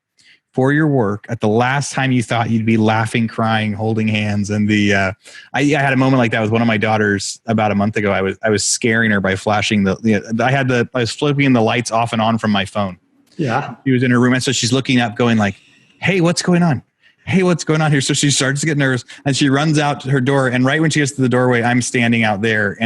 for your work at the last time you thought you'd be laughing, crying, holding hands. And I had a moment like that with one of my daughters about a month ago. I was scaring her by flashing I was flipping the lights off and on from my phone. Yeah. She was in her room. And so she's looking up going like, "Hey, what's going on? Hey, what's going on here?" So she starts to get nervous and she runs out her door. And right when she gets to the doorway, I'm standing out there.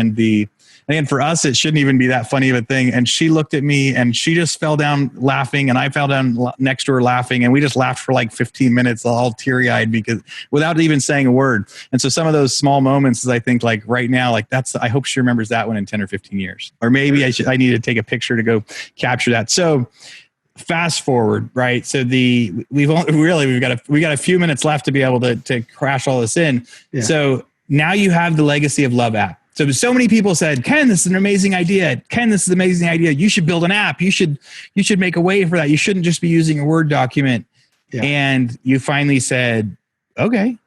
And for us, it shouldn't even be that funny of a thing. And she looked at me and she just fell down laughing, and I fell down next to her laughing. And we just laughed for like 15 minutes, all teary-eyed, because without even saying a word. And so some of those small moments, I think like right now, like I hope she remembers that one in 10 or 15 years. Or maybe I need to take a picture to go capture that. So fast forward, right? So we've got a few minutes left to be able to crash all this in. Yeah. So now you have the Legacy of Love app. So many people said, "Ken, this is an amazing idea. Ken, this is an amazing idea. You should build an app. You should make a way for that. You shouldn't just be using a Word document." Yeah. And you finally said, "Okay,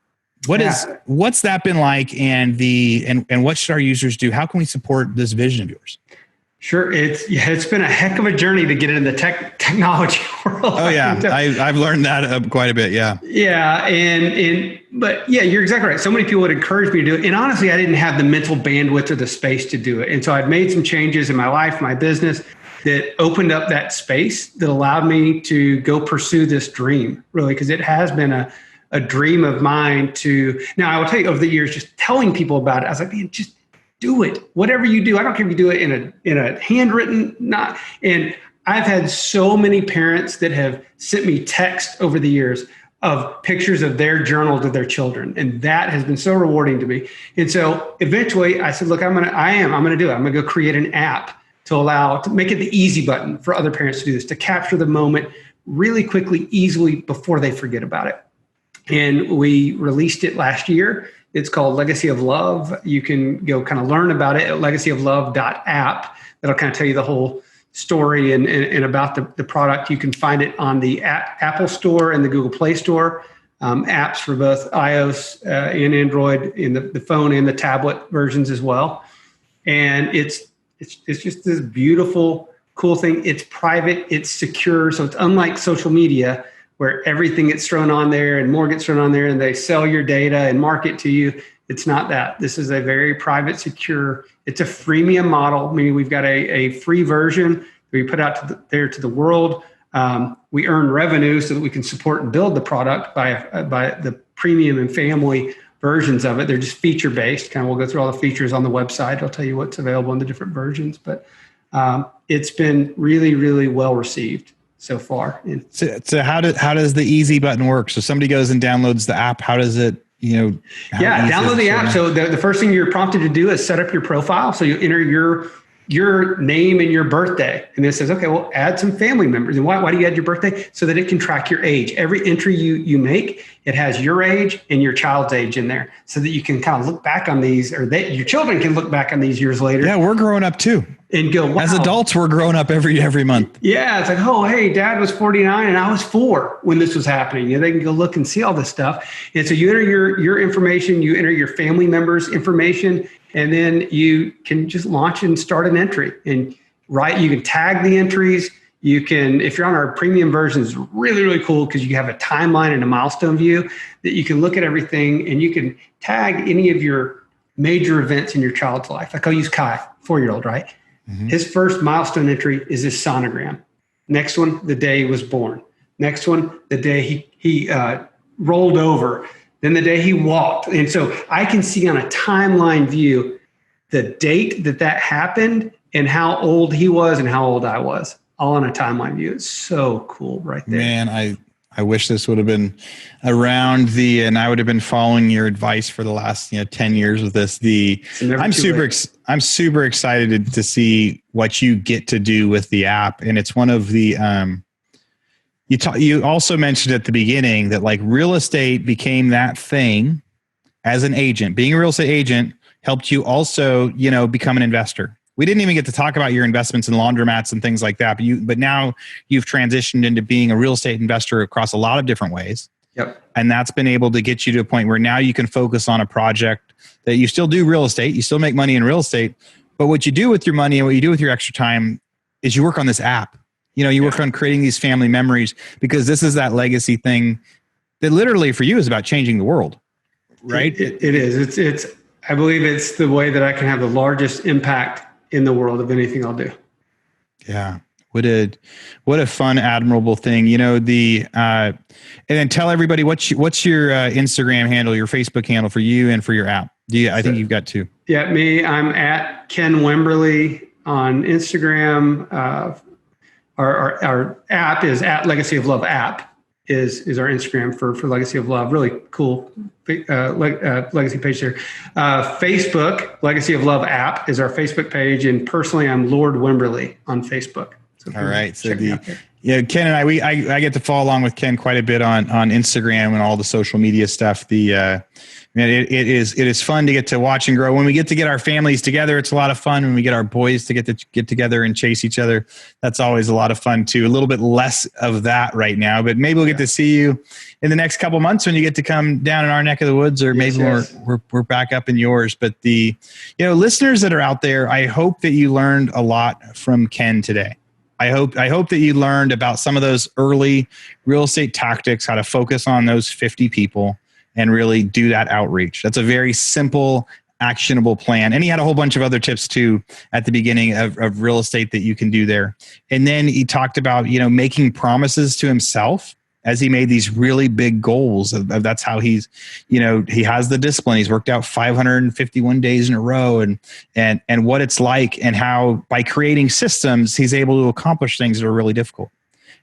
what's that been like? And what should our users do? How can we support this vision of yours?" Sure. It's been a heck of a journey to get into the technology world. Oh yeah. I've learned that quite a bit. Yeah. Yeah. But yeah, you're exactly right. So many people would encourage me to do it. And honestly, I didn't have the mental bandwidth or the space to do it. And so I'd made some changes in my life, my business, that opened up that space that allowed me to go pursue this dream, really, because it has been a dream of mine now I will tell you, over the years, just telling people about it, I was like, "Man, just do it. Whatever you do, I don't care if you do it in a handwritten, and I've had so many parents that have sent me text over the years. of pictures of their journal to their children. And that has been so rewarding to me. And so eventually I said, look, I'm going to do it. I'm going to go create an app to make it the easy button for other parents to do this, to capture the moment really quickly, easily before they forget about it. And we released it last year. It's called Legacy of Love. You can go kind of learn about it at legacyoflove.app. That'll kind of tell you the whole story and about the product. You can find it on the Apple Store and the Google Play Store. Apps for both iOS and Android in the phone and the tablet versions as well. And it's just this beautiful, cool thing. It's private, it's secure. So it's unlike social media where everything gets thrown on there and more gets thrown on there and they sell your data and market to you. It's not that. This is a very private, secure, it's a freemium model, meaning we've got a free version that we put out to the world. We earn revenue so that we can support and build the product by the premium and family versions of it. They're just feature based. Kind of we'll go through all the features on the website. I'll tell you what's available in the different versions, but it's been really, really well received so far. So how does the easy button work? So somebody goes and downloads the app. How does it, download the app. So the first thing you're prompted to do is set up your profile. So you enter your name and your birthday. And it says, okay, well, add some family members. And why do you add your birthday? So that it can track your age. Every entry you make, it has your age and your child's age in there so that you can kind of look back on these, or your children can look back on these years later. Yeah, we're growing up too. And go, wow. As adults, we're growing up every month. Yeah, it's like, oh, hey, Dad was 49 and I was 4 when this was happening. They can go look and see all this stuff. And so you enter your information, you enter your family members' information, and then you can just launch and start an entry. And you can tag the entries. You can, if you're on our premium version, it's really, really cool because you have a timeline and a milestone view that you can look at everything, and you can tag any of your major events in your child's life. Like I'll use Kai, 4-year-old, right? Mm-hmm. His first milestone entry is his sonogram. Next one, the day he was born. Next one, the day he rolled over. Then the day he walked. And so I can see on a timeline view the date that happened and how old he was and how old I was, all on a timeline view. It's so cool right there. Man, I wish this would have been around and I would have been following your advice for the last 10 years with this. I'm super excited to see what you get to do with the app. And it's one of the, you also mentioned at the beginning that like real estate became that thing as an agent. Being a real estate agent helped you also, become an investor. We didn't even get to talk about your investments in laundromats and things like that. But now you've transitioned into being a real estate investor across a lot of different ways. Yep. And that's been able to get you to a point where now you can focus on a project that you still do real estate. You still make money in real estate. But what you do with your money and what you do with your extra time is you work on this app. You work on creating these family memories, because this is that legacy thing that literally for you is about changing the world, right? It is. It's. I believe it's the way that I can have the largest impact in the world of anything I'll do. Yeah. What a fun, admirable thing. And then tell everybody what's your Instagram handle, your Facebook handle for you and for your app. I think you've got two. Yeah, me. I'm at Ken Wimberly on Instagram. Our app is at Legacy of Love app is our Instagram for Legacy of Love. Really cool legacy page there. Facebook, Legacy of Love app is our Facebook page. And personally, I'm Lord Wimberly on Facebook. So all right. So Ken and I get to follow along with Ken quite a bit on Instagram and all the social media stuff. It is fun to get to watch and grow. When we get to get our families together, it's a lot of fun. When we get our boys to get together and chase each other, that's always a lot of fun too. A little bit less of that right now, but maybe we'll get to see you in the next couple months when you get to come down in our neck of the woods, or maybe we're back up in yours. But listeners that are out there, I hope that you learned a lot from Ken today. I hope that you learned about some of those early real estate tactics, how to focus on those 50 people and really do that outreach. That's a very simple, actionable plan. And he had a whole bunch of other tips too at the beginning of real estate that you can do there. And then he talked about, making promises to himself as he made these really big goals. That's how he's, he has the discipline. He's worked out 551 days in a row and what it's like, and how by creating systems, he's able to accomplish things that are really difficult.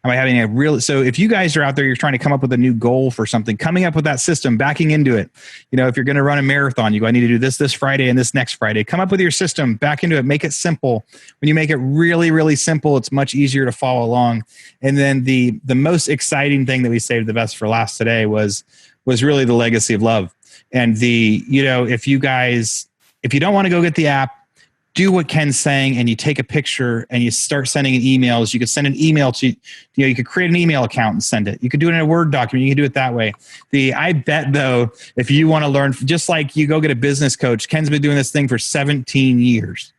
Am I having a real, so if you guys are out there, you're trying to come up with a new goal for something, coming up with that system, backing into it. If you're going to run a marathon, you go, I need to do this Friday and this next Friday. Come up with your system, back into it, make it simple. When you make it really, really simple, it's much easier to follow along. And then the most exciting thing that we saved the best for last today was really the legacy of love. And if you don't want to go get the app, do what Ken's saying, and you take a picture and you start sending emails. You could send an email to, you could create an email account and send it. You could do it in a Word document. You can do it that way. I bet though, if you want to learn, just like you go get a business coach, Ken's been doing this thing for 17 years.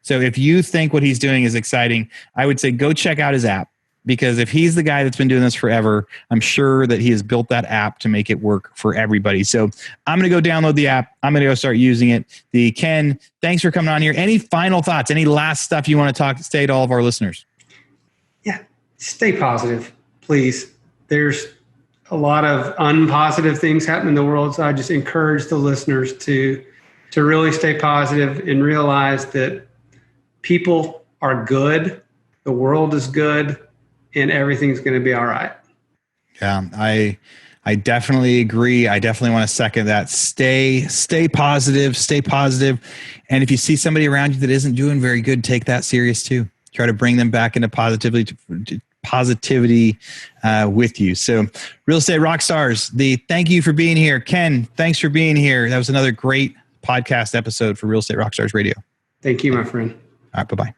So if you think what he's doing is exciting, I would say go check out his app. Because if he's the guy that's been doing this forever, I'm sure that he has built that app to make it work for everybody. So I'm going to go download the app. I'm going to go start using it. Ken, thanks for coming on here. Any final thoughts? Any last stuff you want to say to all of our listeners? Yeah, stay positive, please. There's a lot of unpositive things happening in the world. So I just encourage the listeners to really stay positive and realize that people are good. The world is good. And everything's going to be all right. Yeah, I definitely agree. I definitely want to second that. Stay positive, stay positive. And if you see somebody around you that isn't doing very good, take that serious too. Try to bring them back into positivity with you. So Real Estate Rockstars, thank you for being here. Ken, thanks for being here. That was another great podcast episode for Real Estate Rockstars Radio. Thank you, my friend. All right, bye-bye.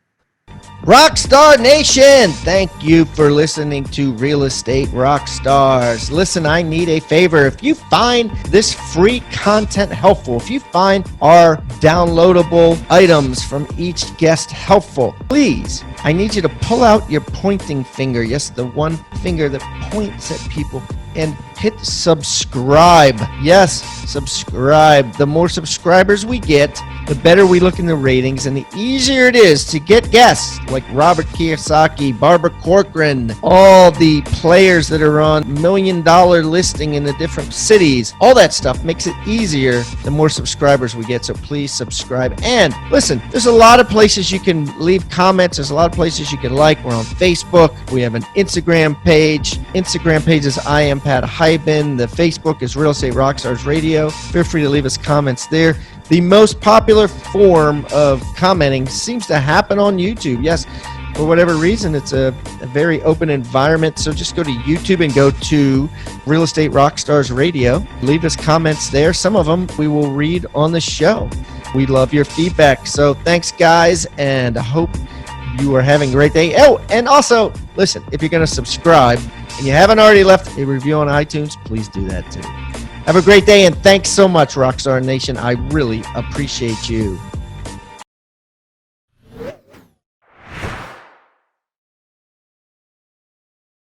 Rockstar Nation, thank you for listening to Real Estate Rockstars. Listen, I need a favor. If you find this free content helpful, if you find our downloadable items from each guest helpful, please, I need you to pull out your pointing finger. Yes, the one finger that points at people, and hit subscribe. Yes, subscribe. The more subscribers we get, the better we look in the ratings, and the easier it is to get guests like Robert Kiyosaki, Barbara Corcoran, all the players that are on $1 million listing in the different cities. All that stuff makes it easier the more subscribers we get. So please subscribe. And listen, there's a lot of places you can leave comments. There's a lot of places you can like. We're on Facebook. We have an Instagram page. Instagram page is I am Pat Hyben. The Facebook is Real Estate Rockstars Radio. Feel free to leave us comments there. The most popular form of commenting seems to happen on YouTube. Yes, for whatever reason, it's a very open environment. So just go to YouTube and go to Real Estate Rockstars Radio. Leave us comments there. Some of them we will read on the show. We love your feedback. So thanks, guys, and I hope you are having a great day. Oh, and also, listen, if you're going to subscribe and you haven't already left a review on iTunes, please do that too. Have a great day, and thanks so much, Rockstar Nation. I really appreciate you.